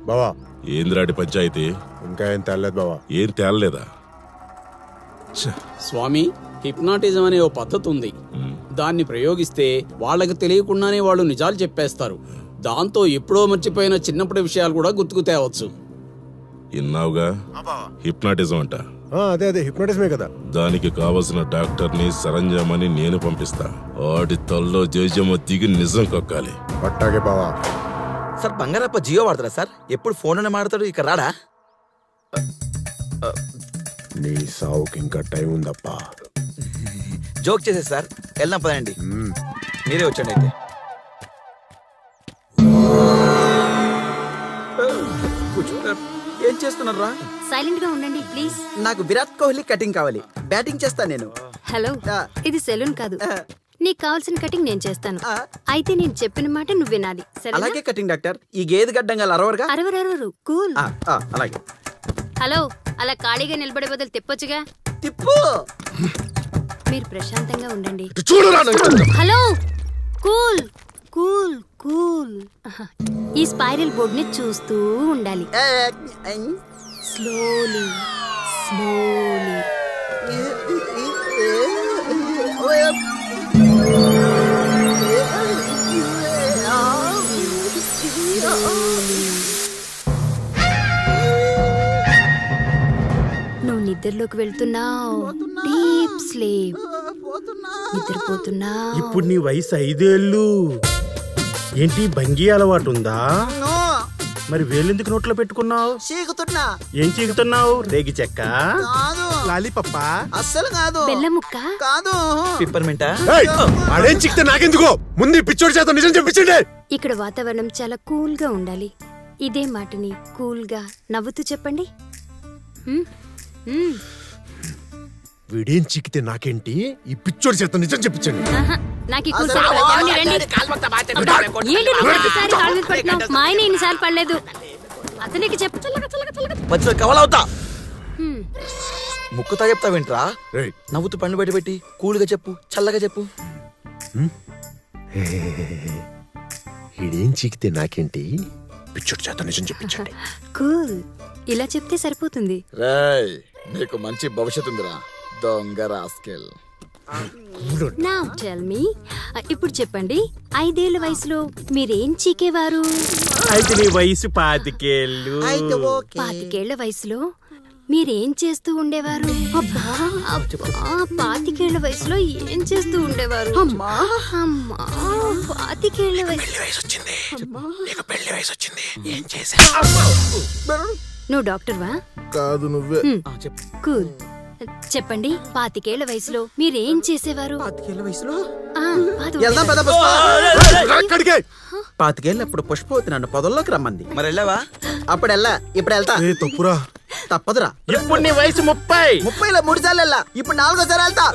బావా ఏంద్రాడి పంచాయతీ? ఇంకా ఏం తేలేదు బావా. ఏం తేలలేదా? స్వామి, హిప్నాటిజం అనే ఓ పద్ధతి ఉంది. దాన్ని ప్రయోగిస్తే వాళ్ళకి తెలియకుండానే వాళ్ళు నిజాలు చెప్పేస్తారు. దాంతో ఎప్పుడో మర్చిపోయిన చిన్నప్పటి విషయాలు కూడా గుర్తుకు తేవచ్చు. ఇన్నావుగా హిప్నాటిజం అంట. అదే అదే హిప్నాటిజమే కదా. దానికి కావలసిన డాక్టర్ని సరంజామని నేను పంపిస్తా. ఆడి తల్లో జేజమ్మ దిగి నిజం కక్కాలి. పట్టాగే బావా. సార్ బంగారప్ప జియో వాడతారా సార్? ఎప్పుడు ఫోన్ అనే మాడతాడు, ఇక్కడ రాడా? నీ సావుకి ఇంకా టైం ఉందప్పా. జోక్ చేసే సార్, వెళ్దాం పదండి. మీరే వచ్చండి అయితే. ఏం చేస్తున్నారా? సైలెంట్ గా ఉండండి ప్లీజ్. నాకు విరాట్ కోహ్లీ కటింగ్ కావాలి, బ్యాటింగ్ చేస్తా నేను. హలో, ఇది సెలూన్ కాదు. నీకు కావాల్సిన కటింగ్ నేను చేస్తాను. అయితే నేను చెప్పిన మాట నువ్వు వినాలి. అలాగే కటింగ్ డాక్టర్. ఈ గేదె గడ్డంగా అరవరుగా. అరవరు కూల్. అలాగే. హలో, అలా ఖాళీగా నిలబడే బదులు తిప్పొచ్చుగా. తిప్పు. మీరు ప్రశాంతంగా ఉండండి. చూడు. Hello, cool cool cool. ఈ స్పైరల్ బోర్డ్ ని చూస్తూ ఉండాలి. Slowly slowly. నువ్వు నిద్రలోకి వెళ్తున్నావు. Deep sleep. నిద్రపోతున్నావు. ఇప్పుడు నీ వయసు 5 ఏళ్ళు. ఏంటి భంగి అలవాటు ఉందా? మరి వేలెందుకు నోట్లో పెట్టుకున్నావు? చీకుతున్నా. ఏం చీకుతున్నావు? రేగి చెక్క? లాలీపప్ప? అస్సలు కాదు. బెల్లం ముక్క కాదు. పిప్పర్మెంటా? అడేం చిక్తే నాకెందుకో, ముందు పిచ్చోడి చేత నిజం చెప్పించండి. ఇక్కడ వాతావరణం చాలా కూల్ గా ఉండాలి. ఇదే మాటని కూల్ గా నవ్వుతూ చెప్పండి. వీడేం చిక్కితే నాకేంటి, ఈ పిచ్చోడి చేత నిజం చెప్పించండి. మా ఆయన ఎన్నిసార్లు పడలేదు. అతనికి చెప్పు. కవలవుతా. ముక్కుతా చెప్తావేంట్రా? నవ్వుతూ పండు బయట పెట్టి కూల్గా చెప్పు, చల్లగా చెప్పు. వీడేం చిక్కితే నాకేంటి, పిచ్చోడి చేత నిజం చెప్పించండి. కూల్. ఇలా చెప్తే సరిపోతుంది. రేయ్, నీకు మంచి భవిష్యత్తు ఉందిరా దొంగ రాస్కెల్. Now tell me, ఇప్పుడు చెప్పండి, 5 ఏళ్ల వయసులో మీరేం చీకేవారు? అయితే నీ వయసు 25 ఏళ్ళు. 25 ఏళ్ల వయసులో మీరేం చేస్తూ ఉండేవారు? 25 ఏళ్ల వయసులో ఏం చేస్తూ ఉండేవారు? 25 ఏళ్ల వయసు. నువ్వు డాక్టర్వా? కాదు, నువ్వే. కూల్. చెప్పండి, 25 ఏళ్ల వయసులో మీరేం చేసేవారు? 25 ఏళ్ల వయసులో 25 ఏళ్ళు అప్పుడు పుష్పవతి నన్ను పొదల్లోకి రమ్మంది. మరి వెళ్ళావా? అప్పుడు వెళ్ళా, ఇప్పుడు వెళ్తా. తప్పురా. తప్పదురా. ఇప్పుడు నీ వయసు 30. 30లో 3 సార్లు వెళ్ళా, ఇప్పుడు 4వ సారి వెళ్తా.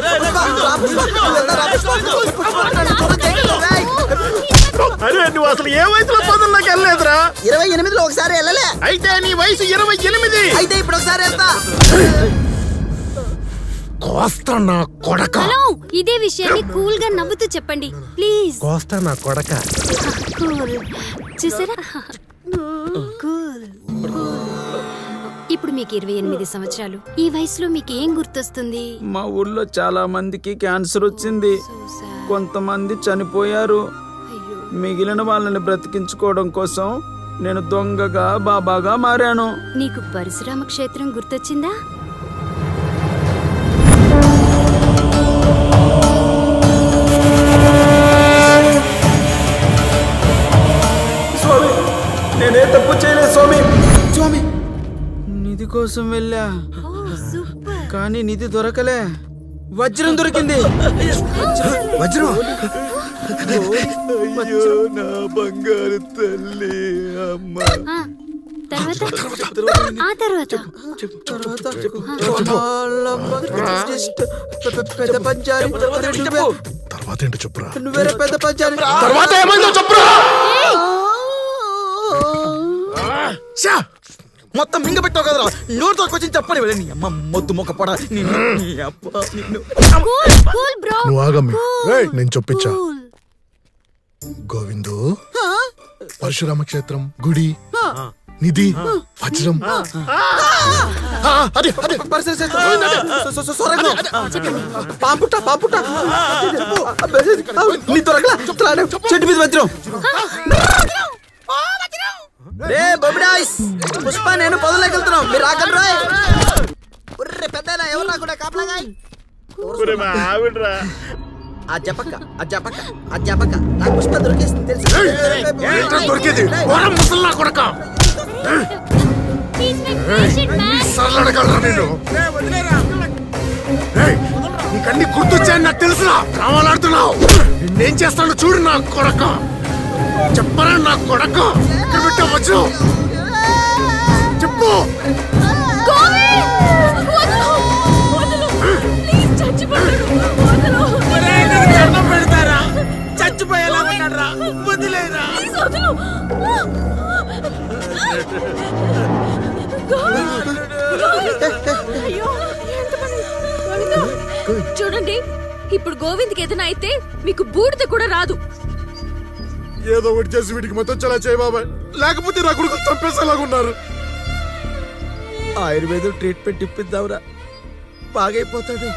అరే, నువ్వు అసలు ఏ వయసులో పొదల్లోకి వెళ్ళలేదురా? 28లో ఒకసారి వెళ్ళలే. అయితే నీ వయసు 28. అయితే ఇప్పుడు ఒకసారి వెళ్తా. కోస్తా నా కొడక. హలో, ఇదే విషయాన్ని కూల్ గా నవ్వుతూ చెప్పండి ప్లీజ్. కోస్తా నా కొడక. కూల్. చూసారా? కూల్. ఇప్పుడు మీకు 28 సంవత్సరాలు. ఈ వయసులో మీకు ఏం గుర్తొస్తుంది? మా ఊర్లో చాలా మందికి క్యాన్సర్ వచ్చింది. కొంతమంది చనిపోయారు. మిగిలిన వాళ్ళని బ్రతికించుకోవడం కోసం నేను దొంగగా బాబాగా మారాను. నీకు పరశురామ క్షేత్రం గుర్తొచ్చిందా? స్వామి, నేనే తప్పు చేయలేదు స్వామి. స్వామి, నిధి కోసం వెళ్ళా, కానీ నిధి దొరకలే. వజ్రం దొరికింది. వజ్రం? నా బంగారు తల్లి అమ్మ. తర్వాత పెద్ద పంచారి. తర్వాత ఏంటో చెప్పురా. నువ్వేరే పెద్ద పంచారి. తర్వాత ఏమైందో చెప్పురా. మొత్తం మింగ పెట్టావు కదరా, నోటితో వచ్చి చెప్పని వెళ్ళి. నీ అమ్మ మొద్దు మొక్క పడ. నువ్వు ఆగమ్మి, నేను చొప్పించా. గోవిందు, పరశురామ క్షేత్రం గుడి నిధి వజ్రం అదే అదే పాపుట పాపుట నీ దొరకలా చెట్టు మీద వజ్రం రే బొబిడాయిస్ పుష్ప నేను పొదలోకి వెళ్తున్నాం మీరు రాకండి పెద్ద ఎవరు కూడా కాపలాగా అజ్జపక్క అజ్జపక్క అజ్జపక్క నాకు పుష్ప దొరికేస్తుంది తెలుసు దొరికేది ముసల్లా కొడక నీకన్నీ గుర్తొచ్చాయని నాకు తెలుసురా రావాలాడుతున్నావు నిన్నేం చేస్తాను చూడు నా కొడక చెప్పరా నా కొడక ఇక్కడ పెట్టవచ్చు చెప్పు పెడతారా చచ్చిపోయేలా ఉన్నాడ్రా వదిలేరా చూడండి ఇప్పుడు గోవింద్కి ఏదైనా అయితే మీకు బూడిద కూడా రాదు ఏదో ఒకటి చేసి వీడికి మొత్తం చాలా చేయ బాబాయ్ లేకపోతే నా కొడుకు చంపేసేలాగున్నారు ఆయుర్వేదం ట్రీట్మెంట్ ఇప్పిద్దాంరా బాగైపోతాడు